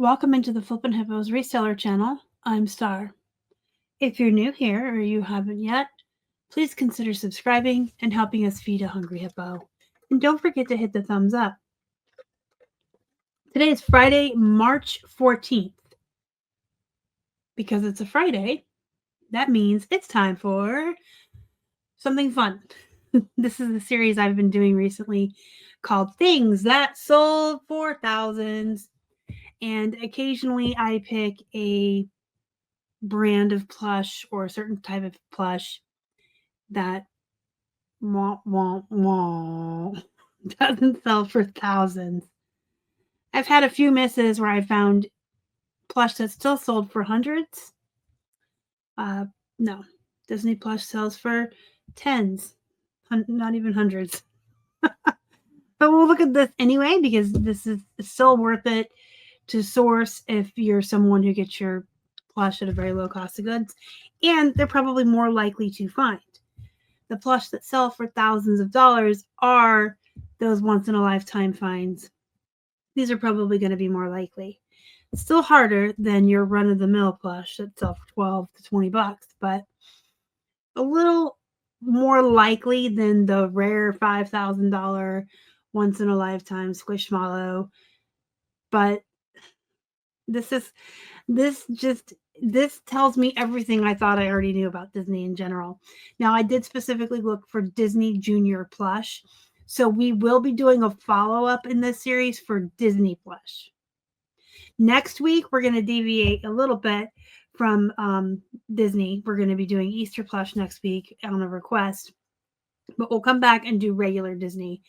Welcome into the Flippin' Hippos reseller channel. I'm Star. If you're new here or you haven't yet, please consider subscribing and helping us feed a hungry hippo. And don't forget to hit the thumbs up. Today is Friday, March 14th. Because it's a Friday, that means it's time for something fun. This is the series I've been doing recently called Things That Sold for Thousands. And occasionally I pick a brand of plush or a certain type of plush that doesn't sell for thousands. I've had a few misses where I found plush that still sold for hundreds. No, Disney plush sells for tens, not even hundreds. But we'll look at this anyway because this is still worth it to source if you're someone who gets your plush at a very low cost of goods, and they're probably more likely to find. The plush that sell for thousands of dollars are those once in a lifetime finds. These are probably going to be more likely. It's still harder than your run of the mill plush that sell for 12 to 20 bucks, but a little more likely than the rare $5,000 once in a lifetime squishmallow. But this tells me everything I thought I already knew about Disney in general. Now, I did specifically look for Disney Junior plush, so we will be doing a follow-up in this series for Disney plush. Next week, we're going to deviate a little bit from Disney. We're going to be doing Easter plush next week on a request, but we'll come back and do regular Disney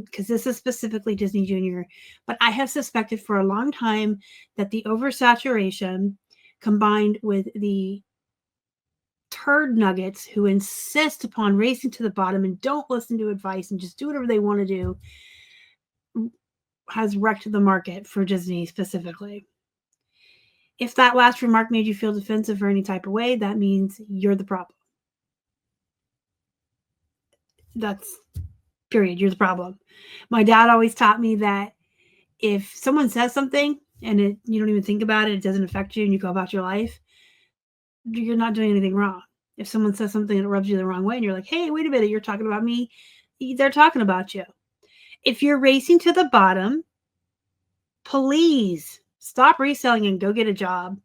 because this is specifically Disney Junior. But I have suspected for a long time that the oversaturation combined with the turd nuggets who insist upon racing to the bottom and don't listen to advice and just do whatever they want to do has wrecked the market for Disney specifically. If that last remark made you feel defensive or any type of way, that means you're the problem. That's period. You're the problem. My dad always taught me that if someone says something and you don't even think about it, it doesn't affect you and you go about your life, you're not doing anything wrong. If someone says something that rubs you the wrong way and you're like, hey, wait a minute, you're talking about me, they're talking about you. If you're racing to the bottom, please stop reselling and go get a job.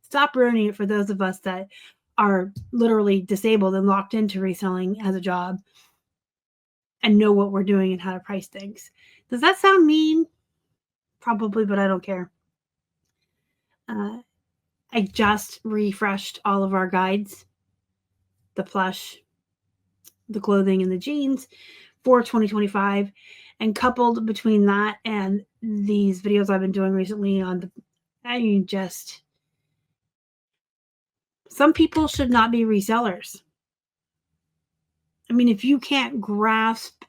Stop ruining it for those of us that are literally disabled and locked into reselling as a job and know what we're doing and how to price things. Does that sound mean? Probably, but I don't care. I just refreshed all of our guides, the plush, the clothing, and the jeans for 2025. And coupled between that and these videos I've been doing recently on some people should not be resellers. I mean, if you can't grasp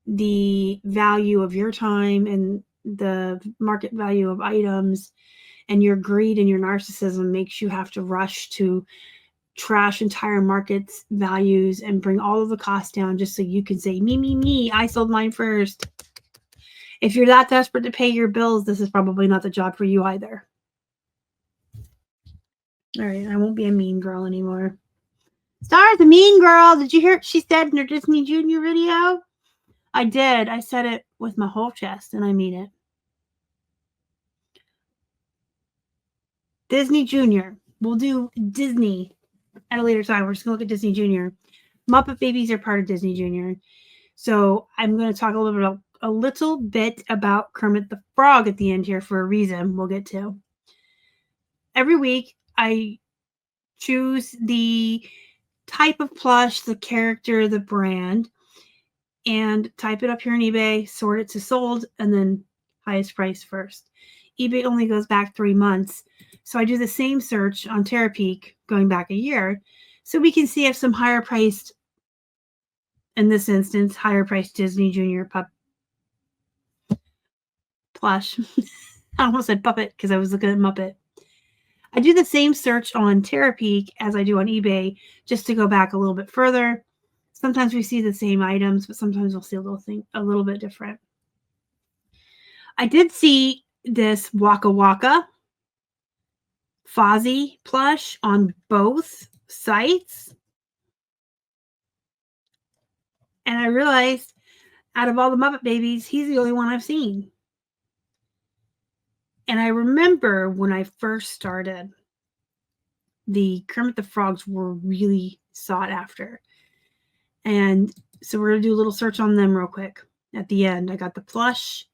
the value of your time and the market value of items, and your greed and your narcissism makes you have to rush to trash entire markets' values and bring all of the costs down just so you can say, me, I sold mine first. If you're that desperate to pay your bills, this is probably not the job for you either. All right, I won't be a mean girl anymore. Star, the mean girl. Did you hear what she said in her Disney Junior video? I did. I said it with my whole chest, and I mean it. Disney Junior. We'll do Disney at a later time. We're just going to look at Disney Junior. Muppet Babies are part of Disney Junior. So I'm going to talk a little bit about Kermit the Frog at the end here for a reason we'll get to. Every week, I choose the type of plush, the character, the brand, and type it up here on eBay, sort it to sold, and then highest price first. eBay only goes back 3 months. So I do the same search on Terapeak going back a year so we can see if some higher priced, in this instance, higher priced Disney Junior plush. I almost said puppet because I was looking at Muppet. I do the same search on Terapeak as I do on eBay just to go back a little bit further. Sometimes we see the same items, but sometimes we'll see a little bit different. I did see this Waka Waka Fozzie plush on both sites. And I realized out of all the Muppet Babies, he's the only one I've seen. And I remember when I first started, the Kermit the Frogs were really sought after. And so we're going to do a little search on them real quick. At the end, I got the plush.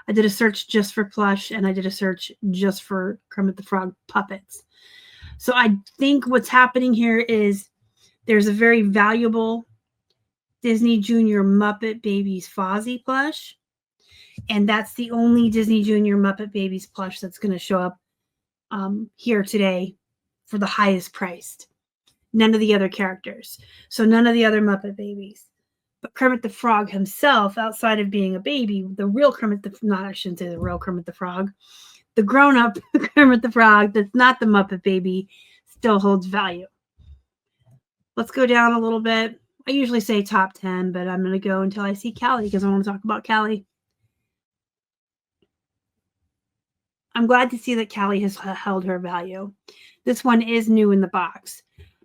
I did a search just for plush, and I did a search just for Kermit the Frog puppets. So I think what's happening here is there's a very valuable Disney Junior Muppet Babies Fozzie plush. And that's the only Disney Junior Muppet Babies plush that's going to show up here today for the highest priced. None of the other characters. So none of the other Muppet Babies. But Kermit the Frog himself, outside of being a baby, the real Kermit the not I shouldn't say the real Kermit the Frog, the grown-up Kermit the Frog that's not the Muppet Baby still holds value. Let's go down a little bit. I usually say top 10, but I'm going to go until I see Callie because I want to talk about Callie. I'm glad to see that Callie has held her value. This one is new in the box.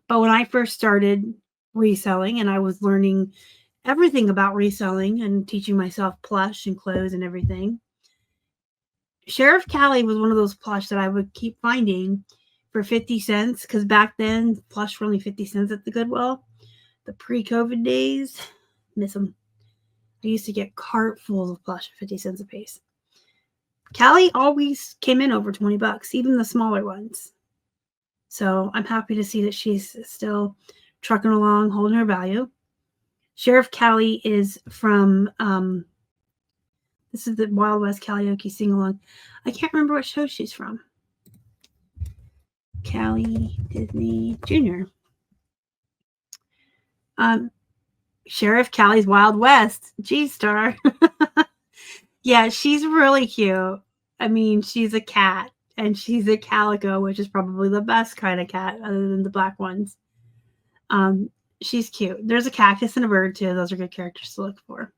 But when I first started reselling and I was learning everything about reselling and teaching myself plush and clothes and everything, Sheriff Callie was one of those plush that I would keep finding for 50 cents because back then plush were only 50 cents at the Goodwill. The pre-COVID days, miss them. I used to get cartfuls of plush for 50 cents a piece. Callie always came in over 20 bucks, even the smaller ones. So I'm happy to see that she's still trucking along, holding her value. Sheriff Callie is from, this is the Wild West Karaoke sing-along. I can't remember what show she's from. Callie Disney Jr. Sheriff Callie's Wild West G-Star. Yeah, she's really cute. I mean, she's a cat, and she's a calico, which is probably the best kind of cat other than the black ones. She's cute. There's a cactus and a bird, too. Those are good characters to look for.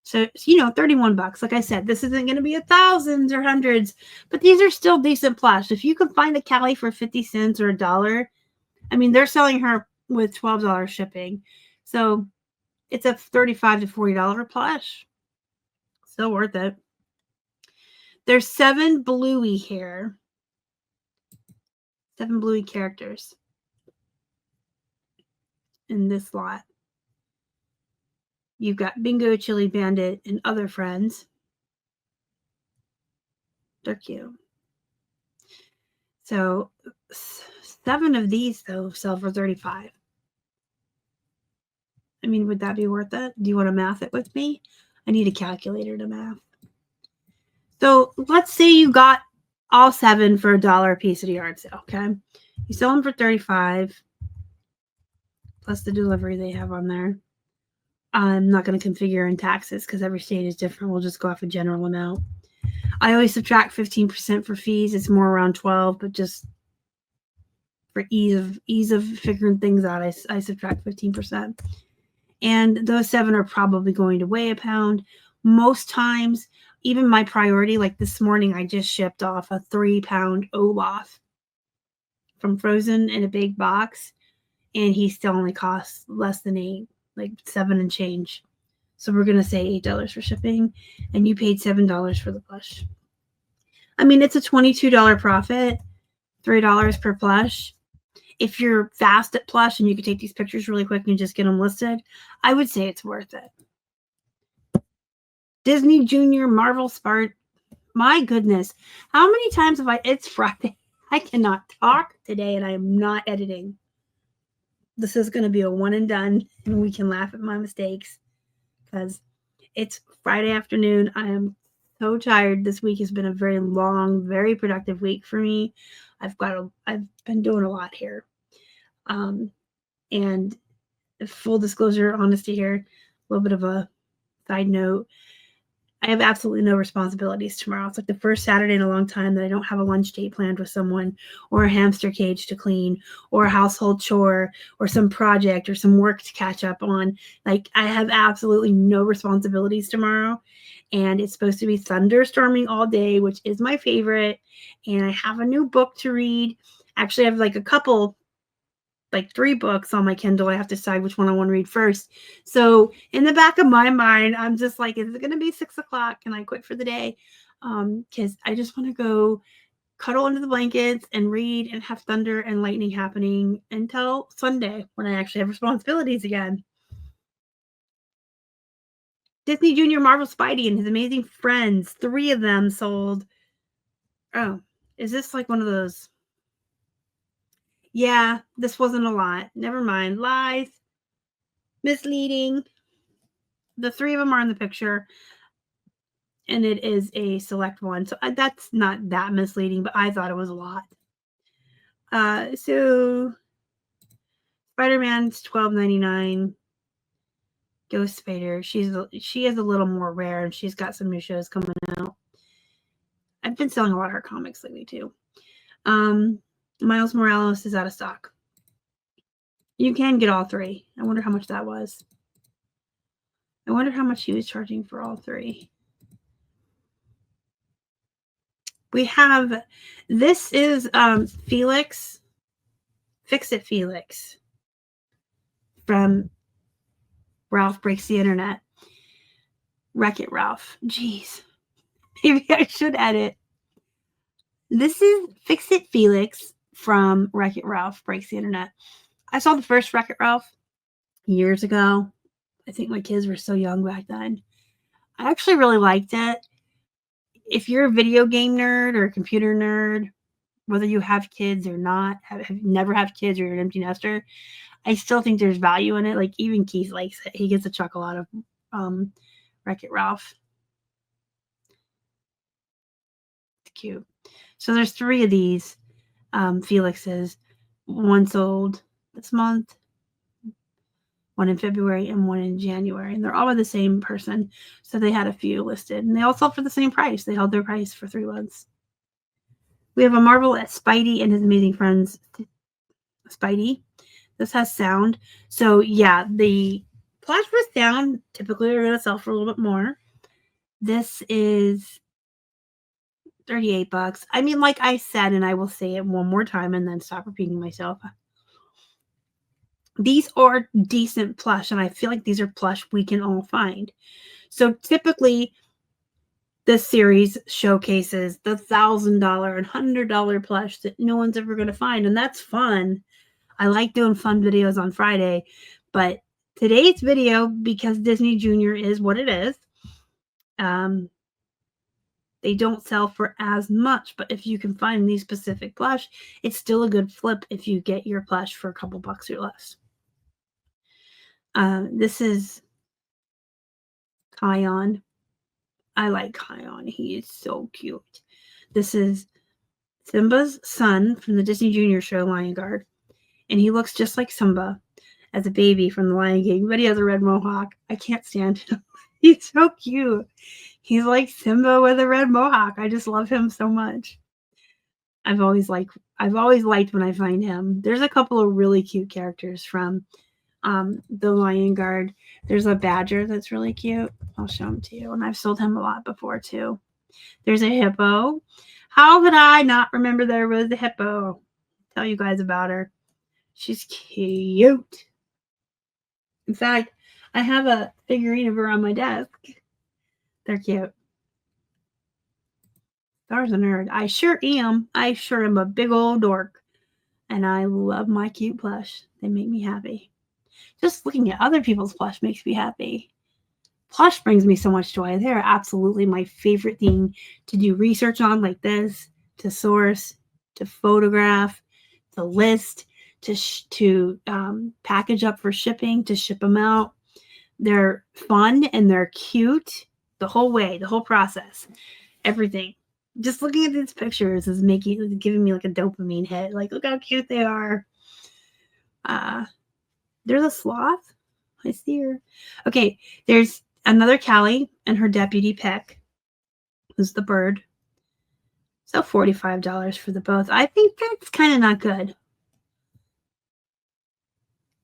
So, 31 bucks. Like I said, this isn't going to be thousands or hundreds, but these are still decent plush. If you can find a Callie for 50 cents or $1, I mean, they're selling her with $12 shipping. So, it's a $35 to $40 plush. Still worth it. There's 7 Bluey here. 7 Bluey characters in this lot. You've got Bingo, Chili Bandit, and other friends. They're cute. So 7 of these, though, sell for $35. I mean, would that be worth it? Do you want to math it with me? I need a calculator to math. So let's say you got all 7 for $1 a piece at a yard sale, okay? You sell them for $35 plus the delivery they have on there. I'm not going to configure in taxes because every state is different. We'll just go off a general amount. I always subtract 15% for fees. It's more around 12, but just for ease of figuring things out, I subtract 15%. And those 7 are probably going to weigh a pound. Most times, even my priority, like this morning, I just shipped off a 3-pound Olaf from Frozen in a big box, and he still only costs less than 8, like 7 and change. So we're going to say $8 for shipping, and you paid $7 for the plush. I mean, it's a $22 profit, $3 per plush. If you're fast at plush and you can take these pictures really quick and just get them listed, I would say it's worth it. Disney Junior Marvel Spart. My goodness. How many times have it's Friday. I cannot talk today and I am not editing. This is going to be a one and done and we can laugh at my mistakes because it's Friday afternoon. I am so tired. This week has been a very long, very productive week for me. I've been doing a lot here. And full disclosure, honesty here, a little bit of a side note. I have absolutely no responsibilities tomorrow. It's like the first Saturday in a long time that I don't have a lunch date planned with someone or a hamster cage to clean or a household chore or some project or some work to catch up on. Like I have absolutely no responsibilities tomorrow. and it's supposed to be thunderstorming all day, which is my favorite. And I have a new book to read. Actually, I have like a couple, like 3 books on my Kindle. I have to decide which one I want to read first. So in the back of my mind, I'm just like, is it going to be 6 o'clock? Can I quit for the day? Because I just want to go cuddle under the blankets and read and have thunder and lightning happening until Sunday when I actually have responsibilities again. Disney Junior Marvel Spidey and His Amazing Friends. 3 of them sold. Oh, is this like one of those? Yeah, this wasn't a lot. Never mind. Lies. Misleading. The 3 of them are in the picture. And it is a select one. So that's not that misleading, but I thought it was a lot. So Spider-Man's $12.99. Ghost Spider. She is a little more rare, and she's got some new shows coming out. I've been selling a lot of her comics lately too. Miles Morales is out of stock. You can get all 3. I wonder how much that was. I wonder how much he was charging for all 3. We have, this is Felix, Fix It Felix from Ralph Breaks the Internet. Wreck-It Ralph. Jeez. Maybe I should edit. This is Fix It Felix from Wreck-It Ralph Breaks the Internet. I saw the first Wreck-It Ralph years ago. I think my kids were so young back then. I actually really liked it. If you're a video game nerd or a computer nerd, whether you have kids or not, have never have kids or you're an empty nester, I still think there's value in it. Like even Keith likes it. He gets a chuckle out of Wreck-It Ralph. It's cute. So there's 3 of these Felixes. One sold this month, one in February, and one in January. And they're all by the same person. So they had a few listed. And they all sold for the same price. They held their price for 3 months. We have a Marvel at Spidey and His Amazing Friends. Spidey. This has sound. So yeah, the plush with sound typically are going to sell for a little bit more. This is $38. I mean, like I said, and I will say it one more time and then stop repeating myself. These are decent plush, and I feel like these are plush we can all find. So typically, this series showcases the $1,000 and $100 plush that no one's ever going to find, and that's fun. I like doing fun videos on Friday, but today's video, because Disney Junior is what it is, they don't sell for as much, but if you can find these specific plush, it's still a good flip if you get your plush for a couple bucks or less. This is Kion. I like Kion. He is so cute. This is Simba's son from the Disney Junior show Lion Guard, and he looks just like Simba as a baby from the Lion King, but he has a red mohawk. I can't stand him. He's so cute. He's like Simba with a red mohawk. I just love him so much. I've always liked when I find him. There's a couple of really cute characters from the Lion Guard. There's a badger that's really cute. I'll show him to you. And I've sold him a lot before too. There's a hippo. How could I not remember there was a hippo? Tell you guys about her. She's cute. In fact, I have a figurine of her on my desk. They're cute. Star's a nerd. I sure am. I sure am a big old dork. And I love my cute plush. They make me happy. Just looking at other people's plush makes me happy. Plush brings me so much joy. They're absolutely my favorite thing to do research on, like this, to source, to photograph, to list, to package up for shipping, to ship them out. They're fun and they're cute the whole way, the whole process, everything. Just looking at these pictures is giving me like a dopamine hit. Like, look how cute they are. There's a sloth. I see her. Okay, there's another Callie and her deputy Peck, who's the bird. So $45 for the both. I think that's kind of not good.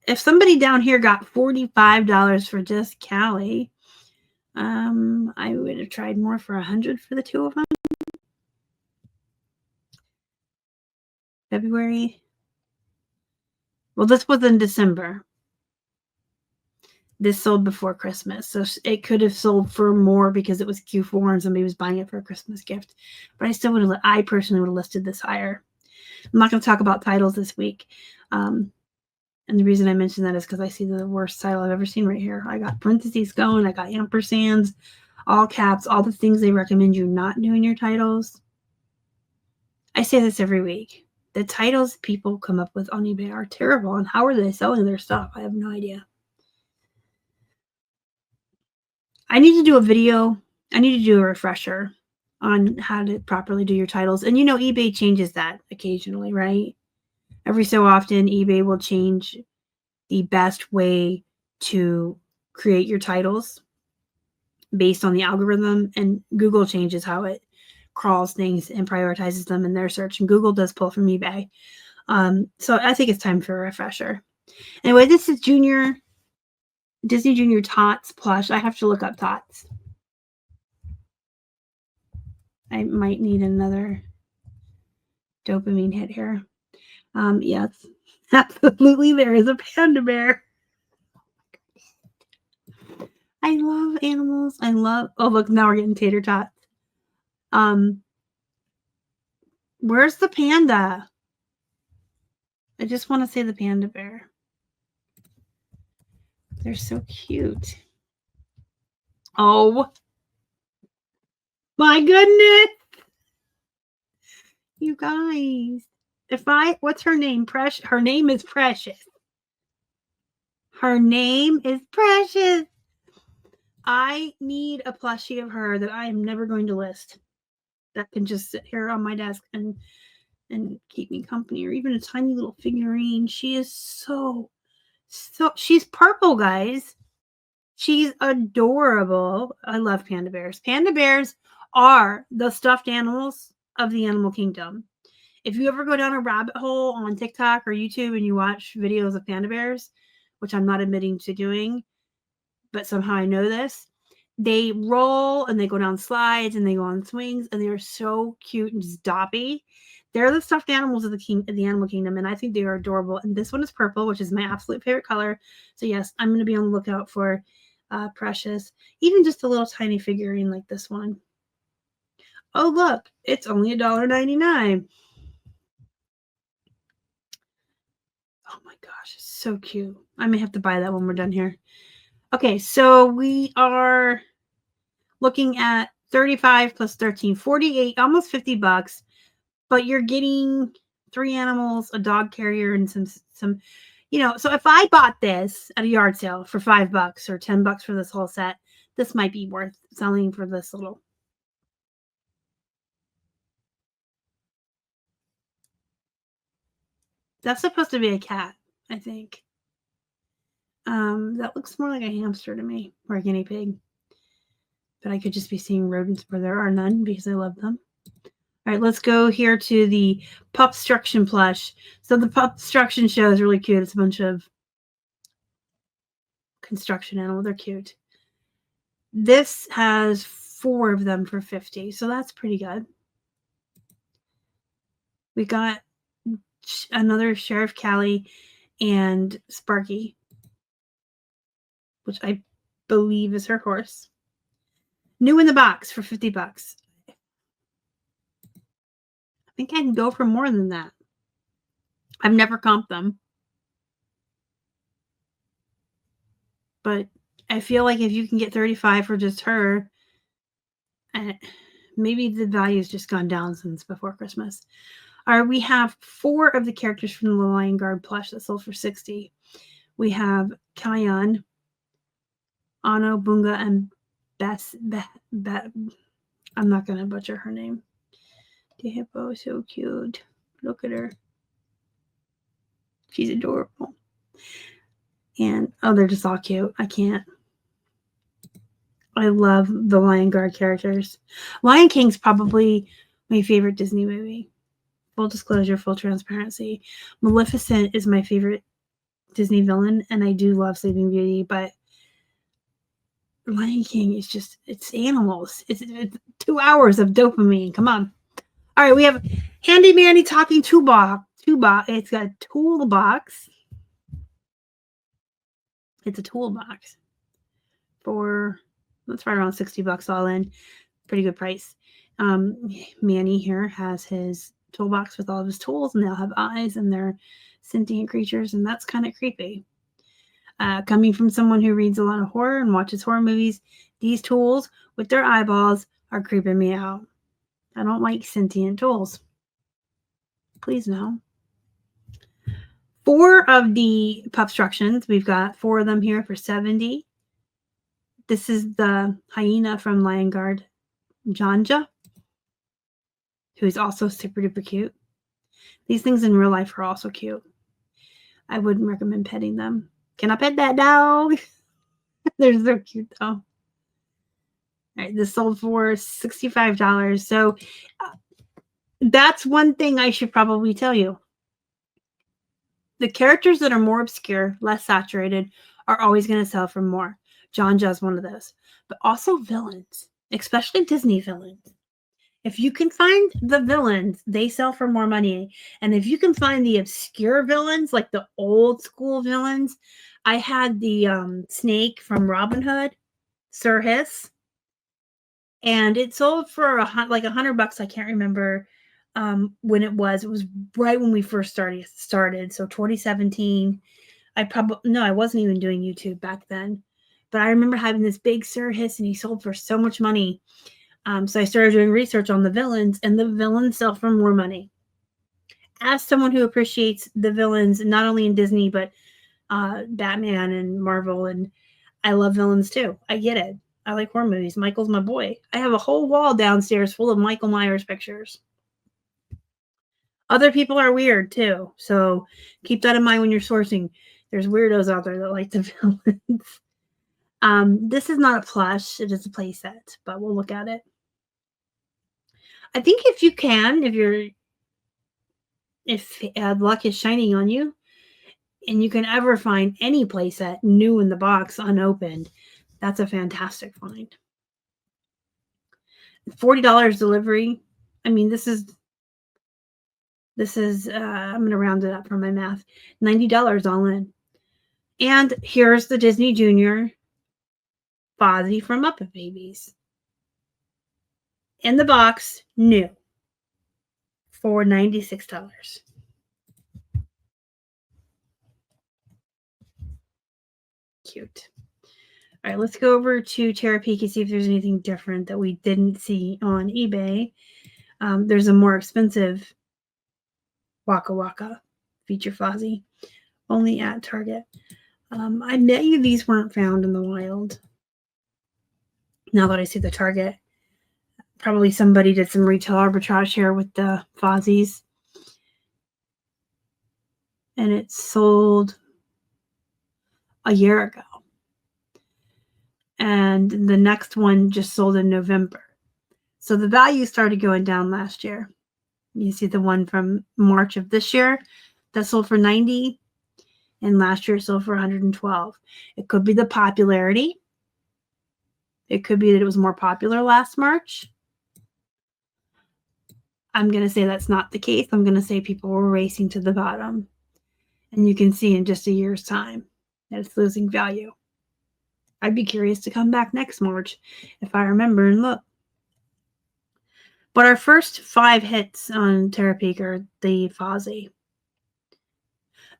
If somebody down here got $45 for just Callie, I would have tried more for 100 for the two of them. February. Well, this was in December. This sold before Christmas, so it could have sold for more because it was Q4 and somebody was buying it for a Christmas gift. But I still would have. I personally would have listed this higher. I'm not going to talk about titles this week. And the reason I mention that is because I see the worst title I've ever seen right here. I got parentheses going. I got ampersands, all caps, all the things they recommend you not do in your titles. I say this every week. The titles people come up with on eBay are terrible. And how are they selling their stuff? I have no idea. I need to do a video. I need to do a refresher on how to properly do your titles. And eBay changes that occasionally, right? Every so often, eBay will change the best way to create your titles based on the algorithm, and Google changes how it crawls things and prioritizes them in their search, and Google does pull from eBay. So I think it's time for a refresher. Anyway, this is Disney Junior Tots plush. I have to look up Tots. I might need another dopamine hit here. Yes, absolutely. There is a panda bear. I love animals. Oh, look, now we're getting tater tots. Where's the panda? I just want to say the panda bear. They're so cute. Oh my goodness. You guys. What's her name? Her name is Precious. Her name is Precious. I need a plushie of her that I am never going to list. That can just sit here on my desk and keep me company, or even a tiny little figurine. She is so she's purple, guys. She's adorable. I love panda bears. Panda bears are the stuffed animals of the animal kingdom. If you ever go down a rabbit hole on TikTok or YouTube and you watch videos of panda bears, which I'm not admitting to doing, but somehow I know this, they roll and they go down slides and they go on swings, and they're so cute and just doppy. They're the stuffed animals of the animal kingdom, and I think they are adorable. And this one is purple, which is my absolute favorite color. So yes, I'm going to be on the lookout for Precious. Even just a little tiny figurine like this one. Oh, look, it's only $1.99. Oh my gosh, it's so cute. I may have to buy that when we're done here. Okay, so we are looking at 35 plus 13, 48, almost $50. But you're getting 3 animals, a dog carrier, and some, so if I bought this at a yard sale for $5 or $10 for this whole set, this might be worth selling for this little. That's supposed to be a cat, I think. That looks more like a hamster to me, or a guinea pig. But I could just be seeing rodents where there are none because I love them. All right, let's go here to the Pupstruction plush. So the Pupstruction show is really cute. It's a bunch of construction animals. They're cute. This has 4 of them for $50, so that's pretty good. We got another Sheriff Callie and Sparky, which I believe is her horse. New in the box for $50. I think I can go for more than that. I've never comped them. But I feel like if you can get 35 for just her, maybe the value's just gone down since before Christmas. All right, we have 4 of the characters from the Lion Guard plush that sold for $60. We have Kion, Ano, Bunga, and I'm not going to butcher her name. The hippo is so cute. Look at her. She's adorable. And, they're just all cute. I can't. I love the Lion Guard characters. Lion King's probably my favorite Disney movie. Full disclosure, full transparency. Maleficent is my favorite Disney villain, and I do love Sleeping Beauty, but Lion King is just, it's animals. It's 2 hours of dopamine. Come on. All right, we have Handy Manny Talking Toolbox. It's got a toolbox. It's a toolbox for, that's right around $60 all in. Pretty good price. Manny here has his toolbox with all of his tools, and they'll have eyes, and they're sentient creatures, and that's kind of creepy. Coming from someone who reads a lot of horror and watches horror movies, these tools with their eyeballs are creeping me out. I don't like sentient tools. Please no. 4 of the Pupstructions. We've got 4 of them here for $70. This is the hyena from Lion Guard, Janja, who's also super duper cute. These things in real life are also cute. I wouldn't recommend petting them. Can I pet that dog? They're so cute though. All right, this sold for $65. So that's one thing I should probably tell you. The characters that are more obscure, less saturated, are always going to sell for more. Janja's one of those. But also villains, especially Disney villains. If you can find the villains, they sell for more money. And if you can find the obscure villains, like the old school villains, I had the snake from Robin Hood, Sir Hiss, and it sold for like $100. I can't remember when it was. It was right when we first started. So 2017. I wasn't even doing YouTube back then, but I remember having this big Sir Hiss, and he sold for so much money. So I started doing research on the villains, and the villains sell for more money. As someone who appreciates the villains, not only in Disney, but Batman and Marvel, and I love villains too. I get it. I like horror movies. Michael's my boy. I have a whole wall downstairs full of Michael Myers pictures. Other people are weird too, so keep that in mind when you're sourcing. There's weirdos out there that like the villains. This is not a plush. It is a play set, but we'll look at it. I think if you can, if luck is shining on you, and you can ever find any playset new in the box unopened, that's a fantastic find. $40 delivery. I mean, this is I'm going to round it up for my math. $90 all in. And here's the Disney Junior Fozzie from Muppet Babies. In the box, new, for $96. Cute. All right, let's go over to Terapeak and see if there's anything different that we didn't see on eBay. There's a more expensive Waka Waka feature Fozzie, only at Target. I bet you these weren't found in the wild. Now that I see the Target, probably somebody did some retail arbitrage here with the Fozzies. And it sold a year ago. And the next one just sold in November. So the value started going down last year. You see the one from March of this year that sold for $90, and last year it sold for $112. It could be the popularity. It could be that it was more popular last March. I'm going to say that's not the case. I'm going to say people were racing to the bottom. And you can see in just a year's time that it's losing value. I'd be curious to come back next March if I remember and look. But our first 5 hits on Terapeak are the Fozzie.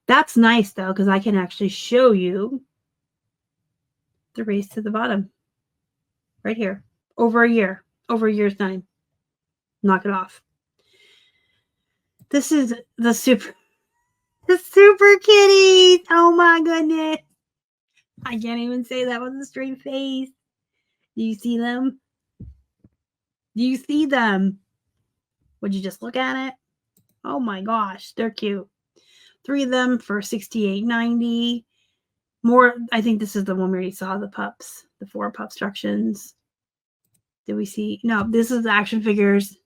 That's nice, though, because I can actually show you the race to the bottom. Right here. Over a year's time. Knock it off. This is the super kitties. Oh my goodness. I can't even say that with a straight face. Do you see them? Do you see them? Would you just look at it? Oh my gosh, they're cute. 3 of them for $68.90. More, I think this is the one where you saw the pups, the 4 Pupstructions. Did we see? No, this is action figures.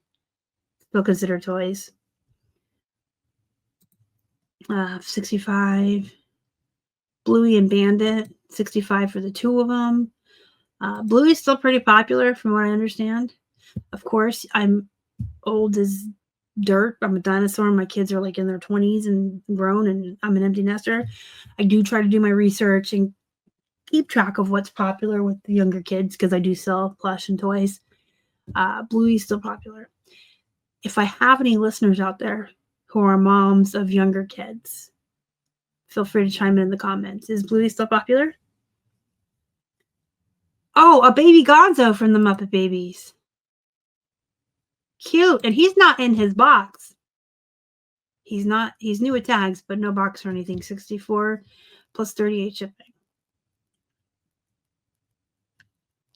Still considered toys. 65. Bluey and Bandit, $65 for the 2 of them. Bluey's still pretty popular from what I understand. Of course, I'm old as dirt. I'm a dinosaur. My kids are like in their 20s and grown, and I'm an empty nester. I do try to do my research and keep track of what's popular with the younger kids because I do sell plush and toys. Bluey's still popular. If I have any listeners out there who are moms of younger kids, feel free to chime in the comments. Is Bluey still popular? Oh, a baby Gonzo from the Muppet Babies. Cute. And he's not in his box. He's new with tags, but no box or anything. $64 plus 38 shipping.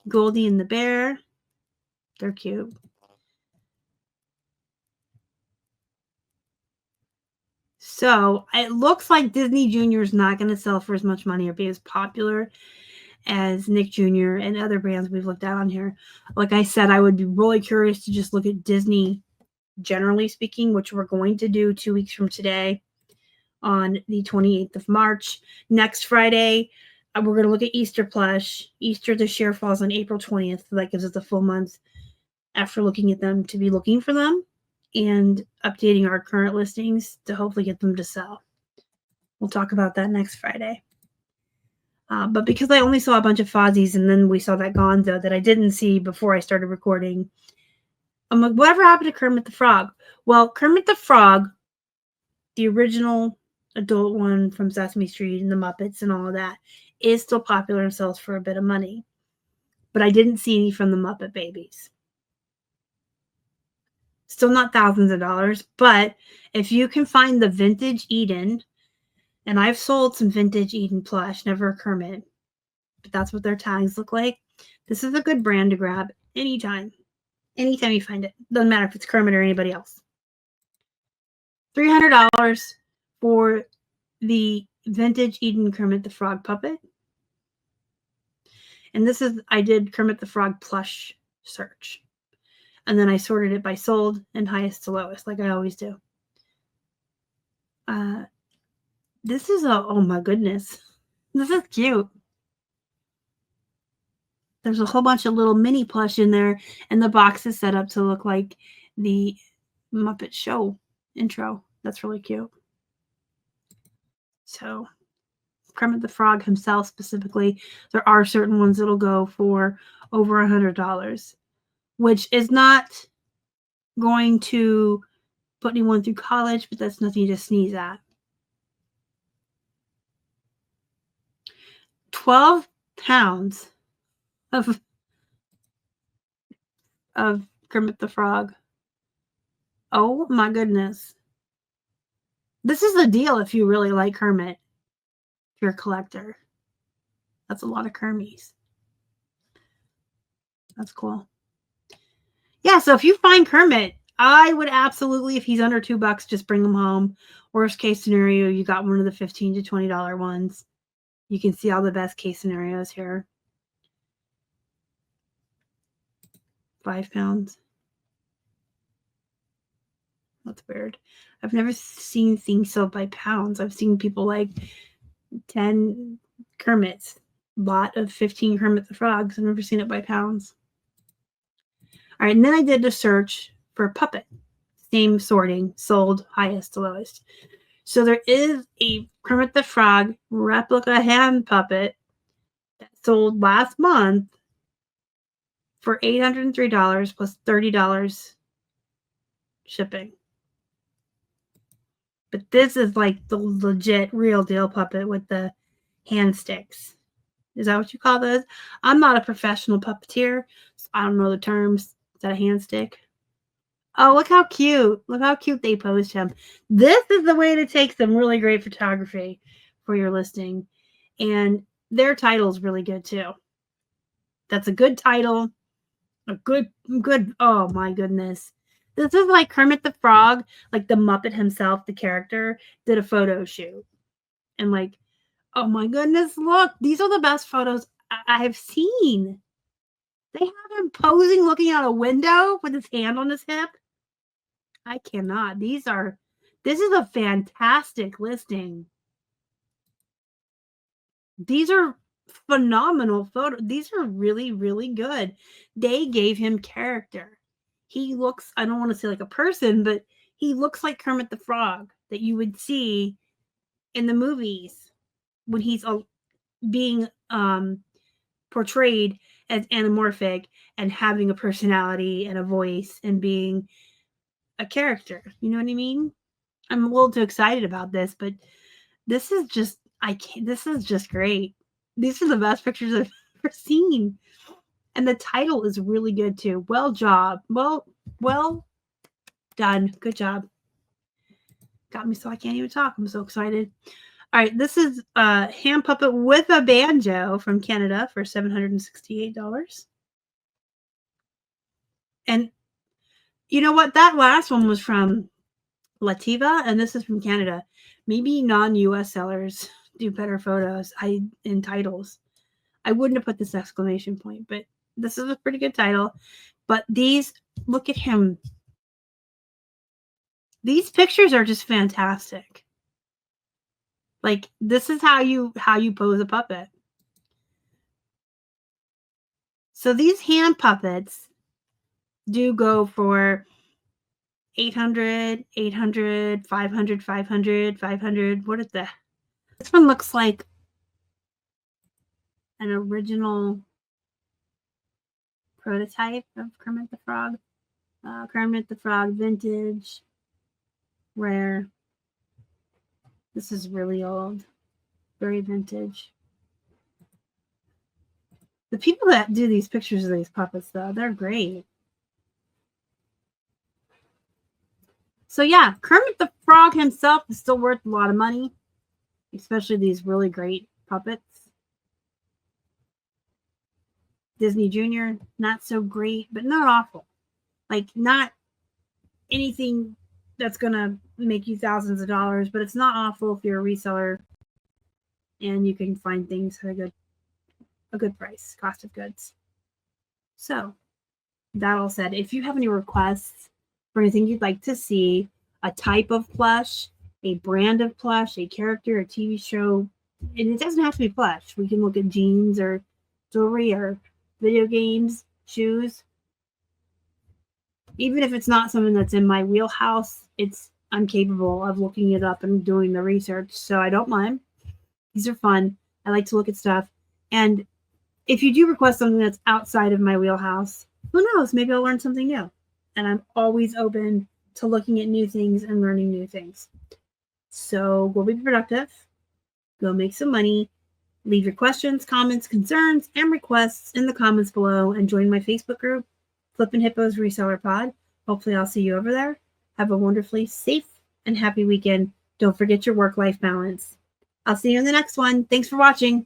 Goldie and the Bear. They're cute. So it looks like Disney Jr. is not going to sell for as much money or be as popular as Nick Jr. and other brands we've looked at on here. Like I said, I would be really curious to just look at Disney, generally speaking, which we're going to do 2 weeks from today on the 28th of March. Next Friday, we're going to look at Easter plush. Easter this year falls on April 20th, so that gives us a full month after looking at them to be looking for them and updating our current listings to hopefully get them to sell. We'll talk about that next Friday. But because I only saw a bunch of Fozzies and then we saw that Gonzo that I didn't see before I started recording, I'm like, whatever happened to Kermit the Frog? Well, Kermit the Frog, the original adult one from Sesame Street and the Muppets and all of that, is still popular and sells for a bit of money. But I didn't see any from the Muppet Babies. Still not thousands of dollars, but if you can find the vintage Eden, and I've sold some vintage Eden plush, never a Kermit, but that's what their tags look like. This is a good brand to grab anytime. Anytime you find it. Doesn't matter if it's Kermit or anybody else. $300 for the vintage Eden Kermit the Frog puppet. And this is, I did Kermit the Frog plush search. And then I sorted it by sold and highest to lowest, like I always do. This is oh my goodness. This is cute. There's a whole bunch of little mini plush in there, and the box is set up to look like the Muppet Show intro. That's really cute. So, Kermit the Frog himself specifically, there are certain ones that'll go for over $100, which is not going to put anyone through college, but that's nothing to sneeze at. 12 pounds of Kermit the Frog. Oh my goodness. This is a deal if you really like Kermit. If you're a collector. That's a lot of Kermies. That's cool. Yeah, so if you find Kermit, I would absolutely, if he's under $2, just bring him home. Worst case scenario, you got one of the $15 to $20 ones. You can see all the best case scenarios here. 5 pounds. That's weird. I've never seen things sold by pounds. I've seen people like 10 Kermits, lot of 15 Kermit the Frogs. I've never seen it by pounds. All right, and then I did a search for a puppet. Same sorting, sold highest to lowest. So there is a Kermit the Frog replica hand puppet that sold last month for $803 plus $30 shipping. But this is like the legit real deal puppet with the hand sticks. Is that what you call those? I'm not a professional puppeteer, so I don't know the terms. Is that a hand stick? Oh, look how cute. Look how cute they posed him. This is the way to take some really great photography for your listing. And their title is really good too. That's a good title. A good, oh my goodness. This is like Kermit the Frog, like the Muppet himself, the character, did a photo shoot. And like, oh my goodness, look, these are the best photos I have seen. They have him posing, looking out a window with his hand on his hip. I cannot. This is a fantastic listing. These are phenomenal photo. These are really, really good. They gave him character. He looks, I don't want to say like a person, but he looks like Kermit the Frog that you would see in the movies when he's being portrayed as anamorphic and having a personality and a voice and being a character. You know what I mean? I'm a little too excited about this, but this is just this is just great. These are the best pictures I've ever seen. And the title is really good too. Well job. Well done. Good job. Got me so I can't even talk. I'm so excited. All right, this is a hand puppet with a banjo from Canada for $768. And you know what? That last one was from Lativa, and this is from Canada. Maybe non-US sellers do better photos in titles. I wouldn't have put this exclamation point, but this is a pretty good title. But these, look at him. These pictures are just fantastic. Like, this is how you pose a puppet. So these hand puppets do go for 800, 800, 500, 500, 500. What is that? This one looks like an original prototype of Kermit the Frog. Kermit the Frog vintage, rare. This is really old, very vintage. The people that do these pictures of these puppets, though, they're great. So yeah, Kermit the Frog himself is still worth a lot of money, especially these really great puppets. Disney Junior, not so great, but not awful. Like, not anything that's gonna make you thousands of dollars, but it's not awful if you're a reseller and you can find things at a good price, cost of goods. So that all said, if you have any requests for anything you'd like to see, a type of plush, a brand of plush, a character, a TV show, and it doesn't have to be plush. We can look at jeans or jewelry or video games, shoes. Even if it's not something that's in my wheelhouse, I'm capable of looking it up and doing the research, so I don't mind. These are fun. I like to look at stuff. And if you do request something that's outside of my wheelhouse, who knows? Maybe I'll learn something new. And I'm always open to looking at new things and learning new things. So go be productive. Go make some money. Leave your questions, comments, concerns, and requests in the comments below and join my Facebook group, Flippin' Hippos Reseller Pod. Hopefully I'll see you over there. Have a wonderfully safe and happy weekend. Don't forget your work-life balance. I'll see you in the next one. Thanks for watching.